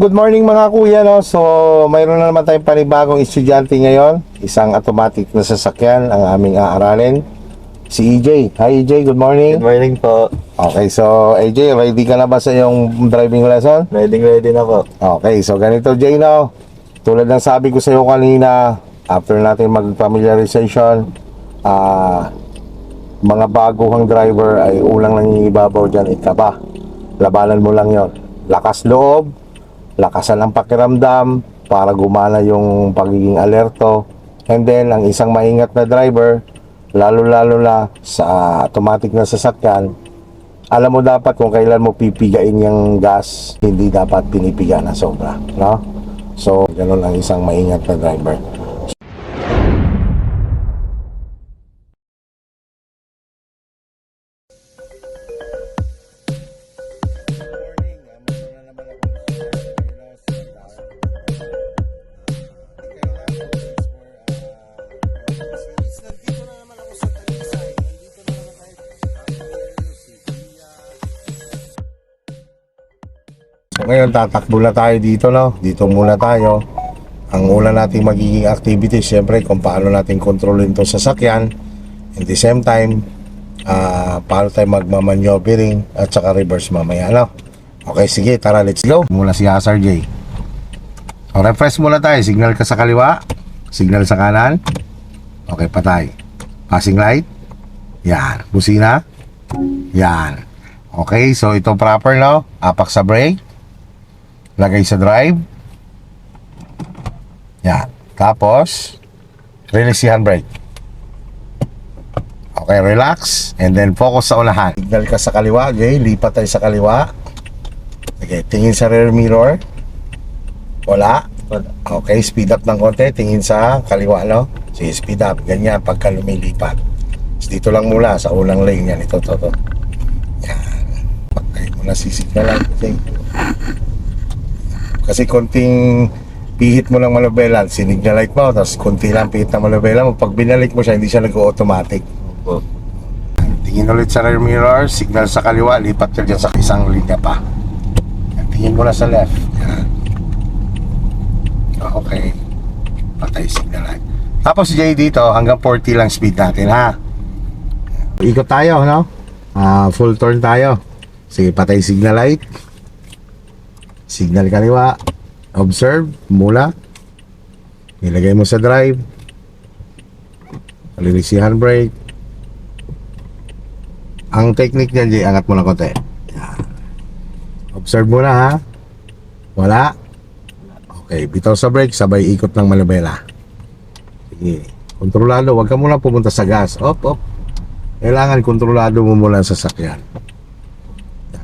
good morning mga kuya, no? So, mayroon na naman tayong panibagong estudyante ngayon. Isang automatic na sasakyan ang aming aaralin. Si EJ. Hi EJ, good morning. Good morning po. Okay, so EJ, ready ka na ba sa iyong driving lesson? Ready na po. Okay, so ganito Jay, no? Tulad ng sabi ko sa iyo kanina, after natin mag-familiarization, mga baguhang driver ay ulang nangingibabaw dyan, ikaba. Labanan mo lang yon. Lakas loob, lakasan ang pakiramdam para gumana yung pagiging alerto. And then, ang isang maingat na driver, lalo-lalo na sa automatic na sasakyan, alam mo dapat kung kailan mo pipigain yung gas, hindi dapat pinipiga na sobra, no? So, ganun ang isang maingat na driver. So ngayon tatakbo na tayo dito, no? Dito muna tayo. Ang una nating magiging activity, syempre kung paano natin kontrolin itong sasakyan. At the same time, paano tayo magmamaneuvering at saka reverse mamaya, no? Okay, sige, tara, let's go. Muna si Hazard J. So, refresh muna tayo. Signal ka sa kaliwa, signal sa kanan. Okay, patay. Passing light. Yan. Busina. Yan. Okay, so ito proper, no? Apak sa brake. Lagay sa drive. Yan. Tapos, release si handbrake. Okay, relax. And then, focus sa unahan. Signal ka sa kaliwa, okay? Lipat tayo sa kaliwa. Okay, tingin sa rear mirror. Wala. Okay, speed up ng konti. Tingin sa kaliwa, no? Sige, speed up. Ganyan, pagka lumilipat. So, dito lang mula, sa unang lane yan. Ito. Yan. Pagkay mo na sisignalan. Okay. Kasi konting pihit mo lang malabela, sinignalight mo, tapos konti lang pihit na malabela mo, pag binalik mo siya, hindi siya nag-automatic. Tingin ulit sa rear mirror, signal sa kaliwa, lipat ka dyan sa isang linya pa. Tingin mo na sa left. Yan. Okay. Patay signal light. Tapos Jay dito, hanggang 40 lang speed natin, ha? Ikot tayo, no? Full turn tayo. Sige, patay signal light. Signal kaliwa. Observe, mula. Ilagay mo sa drive. Release si handbrake. Ang technique niyan, Jay, angat mo lang konti. Yan. Observe muna, ha? Wala. Okay, bitaw sa brake, sabay ikot ng manubela. Sige, kontrolado, huwag ka muna pumunta sa gas. Op. Kailangan kontrolado mo muna sa sasakyan.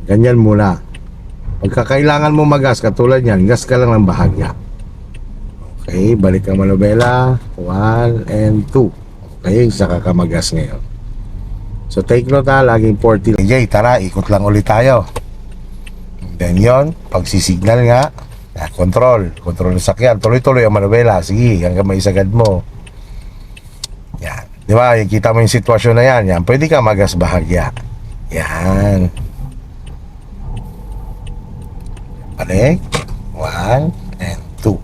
Ganyan muna. Pagka kailangan mo magas, katulad yan, gas ka lang ng bahagya. Okay, balik ang manubela. 1 and 2. Okay, saka ka magas ngayon. So take note, ha, laging 40. Jay, tara, ikot lang ulit tayo. Then yon, pagsisignal nga, control ng sakyan, tuloy-tuloy ang manubela. Sige, hanggang maisagad mo. Yan, di ba, kita mo yung sitwasyon na yan, pwede ka magas bahagya. Yan. Balik. 1 and 2.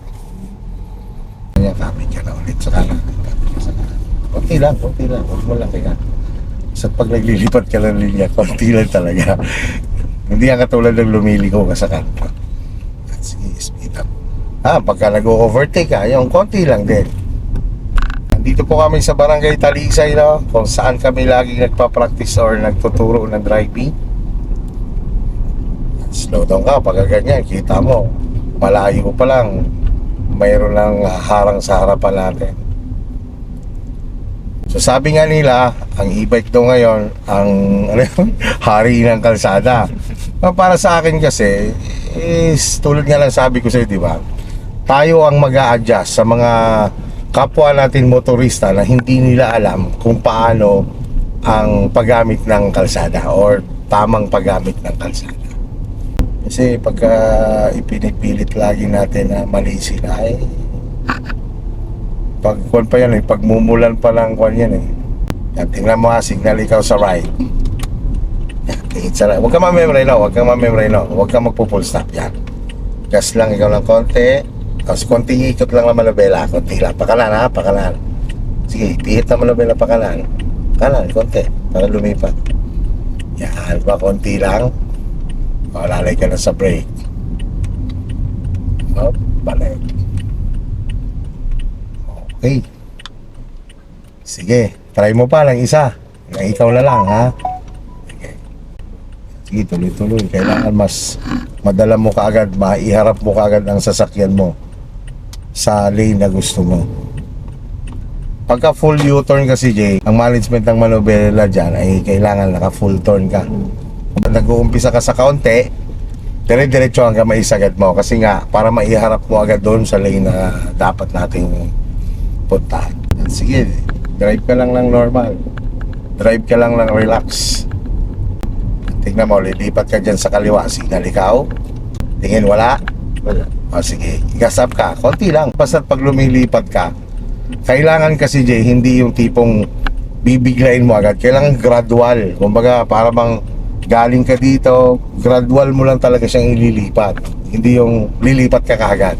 Kaya kami ka na ulit sa kanan. Kunti lang. Huwag mo lang kaya. Sa pag naglilipat ka ng linya, kunti lang talaga. Hindi ang katulad ng lumiliko ka sa kanto. Sige, speed up. Pagka nag-overtake ka, yung konti lang din. Nandito po kami sa Barangay Talisay, no? Kung saan kami laging nagpa-practice or nagtuturo ng driving. Slow down ka, pagka ganyan, kita mo, malayo pa lang, mayroon ng harang sa harapan natin. So sabi nga nila, ang e-bike daw ngayon, ang hari ng kalsada. Para sa akin kasi, tulad nga lang sabi ko sa'yo, di ba? Tayo ang mag-a-adjust sa mga kapwa natin motorista na hindi nila alam kung paano ang paggamit ng kalsada or tamang paggamit ng kalsada. Kasi pagka ipinipilit lagi natin na mali sila, pagkuhan pa yan, pagmumulan pa lang kuhan yan. Yan, tingnan mo, signal ikaw sa right. Yan, tingin sa right. Huwag kang mamemray, no? Huwag kang magpo-full stop. Yan. Gas lang, ikaw lang konti. Tapos konting ikot lang ng manubela. Konti lang. Pakanan ha, pakanan. Sige, pihit na manubela pakanan. Kanan, konti. Para lumipat. Yan, ba konti lang. O, lalay ka na sa brake. O, balik. Okay. Sige, try mo pa ng isa. Na ikaw na lang ha. Sige, tuloy-tuloy. Kailangan mas madala mo kaagad, maiharap mo kaagad ang sasakyan mo sa lane na gusto mo. Pagka full U-turn kasi, Jay, ang management ng manobela dyan ay kailangan naka full turn ka. Kung nag-uumpisa ka sa kaunti, dire-diretso hanggang maisagad mo. Kasi nga, para maiharap mo agad doon sa lane na dapat nating puntahan. Sige, drive ka lang ng normal. Drive ka lang ng relax. Tingnan mo, lilipat ka dyan sa kaliwa. Signal ikaw. Tingin, wala? Wala. O sige, gas up ka. Konti lang. Basta't pag lumilipat ka, kailangan kasi, Jay, hindi yung tipong bibiglain mo agad. Kailangan gradual. Kumbaga, para bang galing ka dito, gradual mo lang talaga siyang ililipat. Hindi yung lilipat ka kaagad.